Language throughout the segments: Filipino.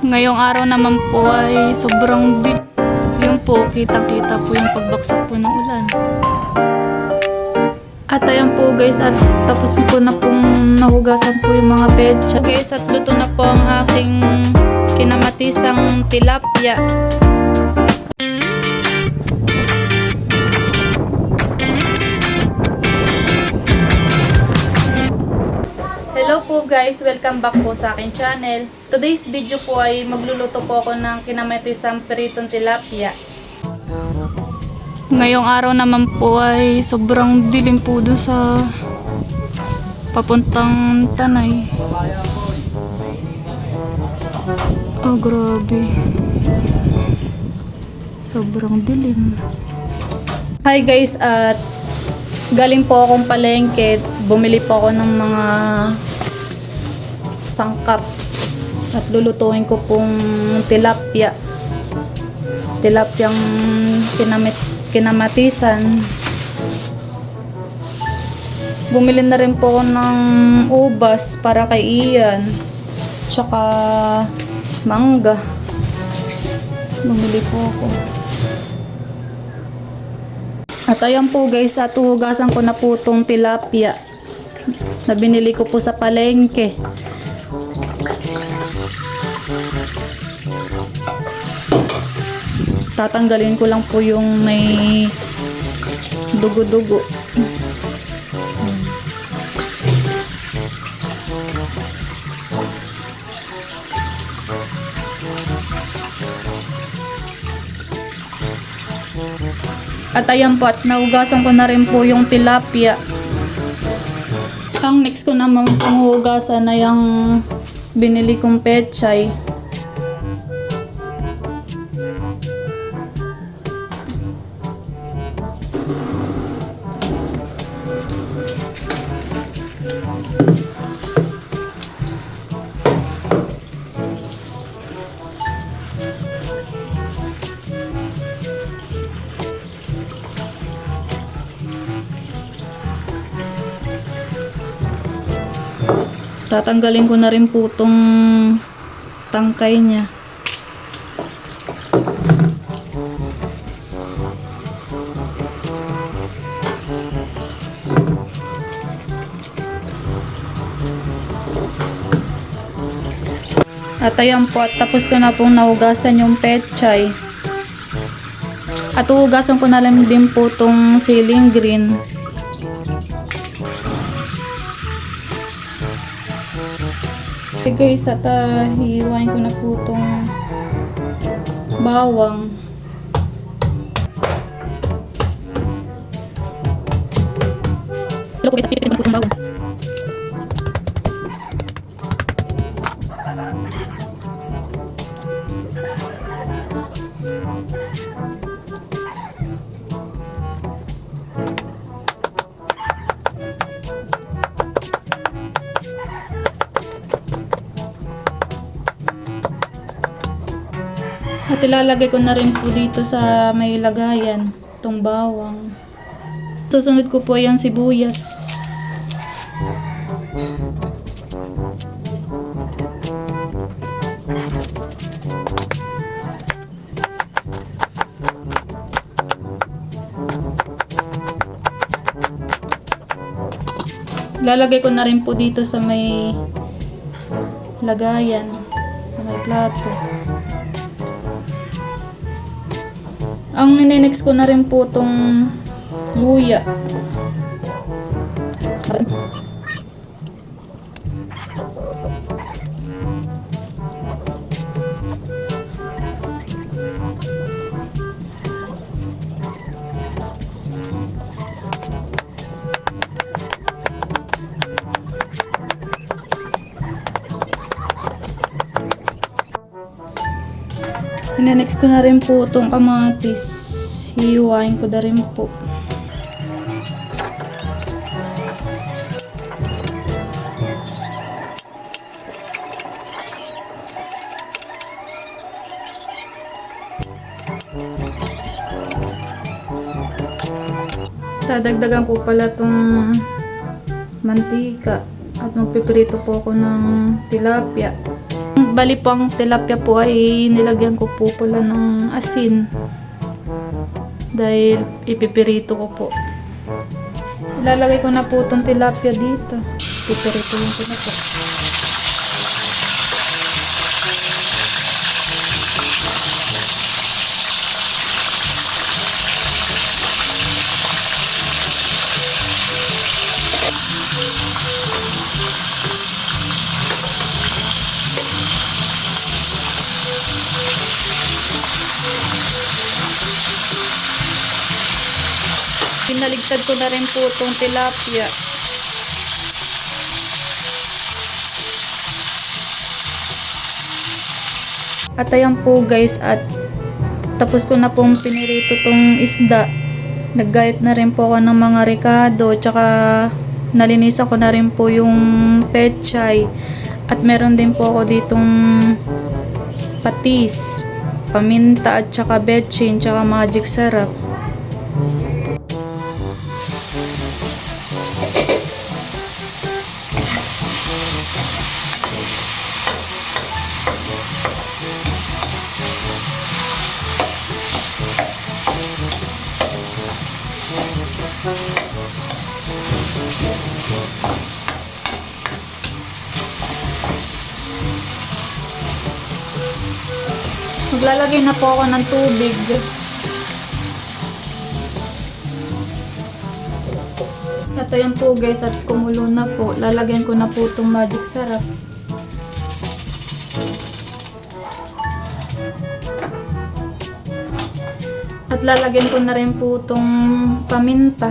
Ngayong araw naman po ay sobrang yun po, kita-kita po yung pagbaksak po ng ulan. At ayan po guys, at tapos ko na pong nahugasan po yung mga petsa. Guys, at luto na po ang aking kinamatisang tilapia. Hello po guys, welcome back po sa akin channel. Today's video po ay magluluto po ako ng kinamatisang piritong tilapia. Ngayong araw naman po ay sobrang dilim po doon sa papuntang Tanay. Oh grabe, sobrang dilim. Hi guys, at galing po akong palengke. Bumili po ako ng mga sangkap at lulutuin ko pong tilapia. Tilapiyang kinamatisan. Bumili na rin po ako ng ubas para kay Ian. Tsaka mangga. Bumili po ako. At ayan po guys, at hugasan ko na po itong tilapia na binili ko po sa palengke. Tatanggalin ko lang po yung may dugo-dugo. At ayan po, at nahugasan ko na rin po yung tilapia. Ang next ko naman pong hugasan na yung binili kong pechay. Tatanggalin ko na rin po itong tangkay niya. At ayan po, at tapos ko na pong nahugasan yung pechay. At hugasan ko na lang din po itong siling green. Okay guys, at hihiwain ko na po itong bawang. Hello guys, at hihiwain ko po itong bawang. At ilalagay ko na rin po dito sa may lagayan itong bawang. Susunod ko po yung sibuyas. Ilalagay ko na rin po dito sa may lagayan, sa may plato. Ang ninenext ko na rin po itong luya. Next ko na rin po itong kamatis. Hihiwain ko na rin po. Dadagdagan ko pala itong mantika at magpiprito po ako ng tilapia. Bali po ang tilapia po ay nilagyan ko po pala ng asin. Dahil ipipirito ko po. Ilalagay ko na po itong tilapia dito. Pipirito lang ko na po. Pinaligtad ko na rin po itong tilapia. At ayan po guys, at tapos ko na pong pinirito tong isda. Naggayat na rin po ako ng mga ricado, tsaka nalinisan ko na rin po yung pechay. At meron din po ako ditong patis, paminta at tsaka betchin, tsaka magic sarap. Maglalagay na po ako ng tubig. At ayan po guys, at kumulo na po. Lalagyan ko na po itong magic sarap. At lalagyan ko na rin po itong paminta.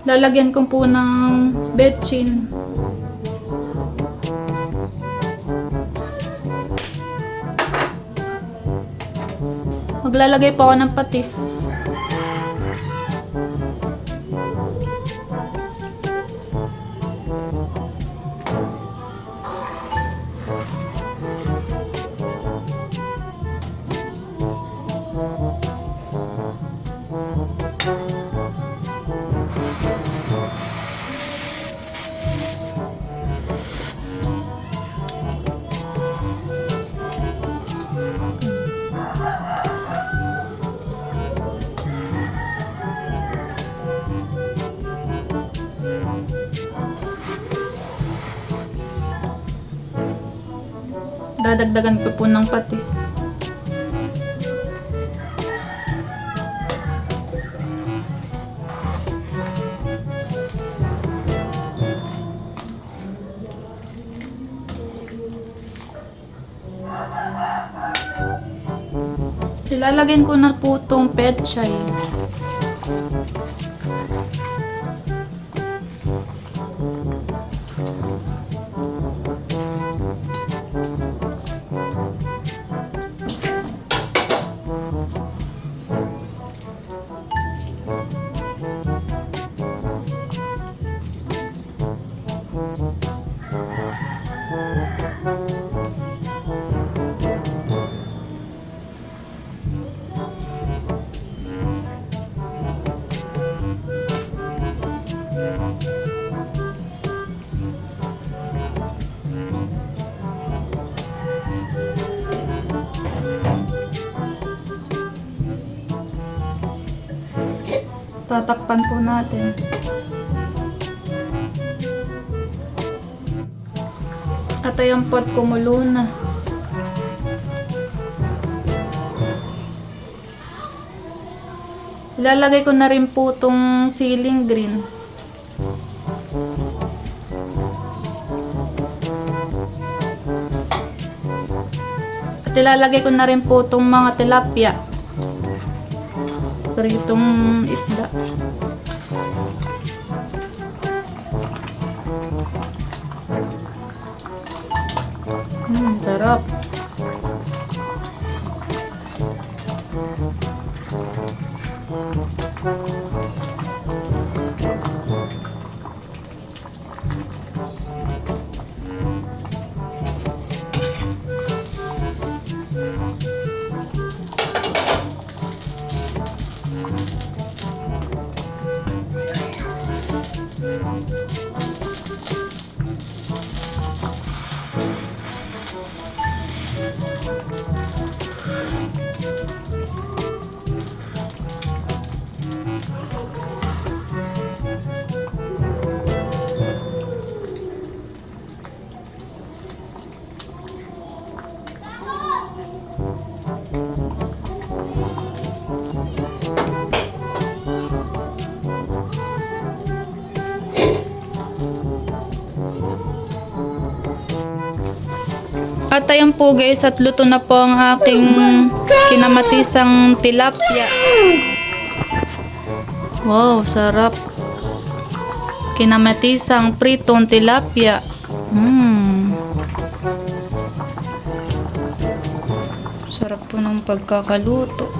Lalagyan ko po ng betchin. Maglalagay po ako ng patis. Dadagdagan ko po ng patis. Ilalagyan ko na po itong pechay. Tatakpan po natin. At ayan po at kumulo na. Ilalagay ko na rin po itong siling green. At ilalagay ko na rin po itong mga tilapia. Itong isda. Sarap. At ayan po guys, at luto na po ang aking kinamatisang tilapia. Wow, sarap. Kinamatisang pritong tilapia. Sarap po ng pagkakaluto.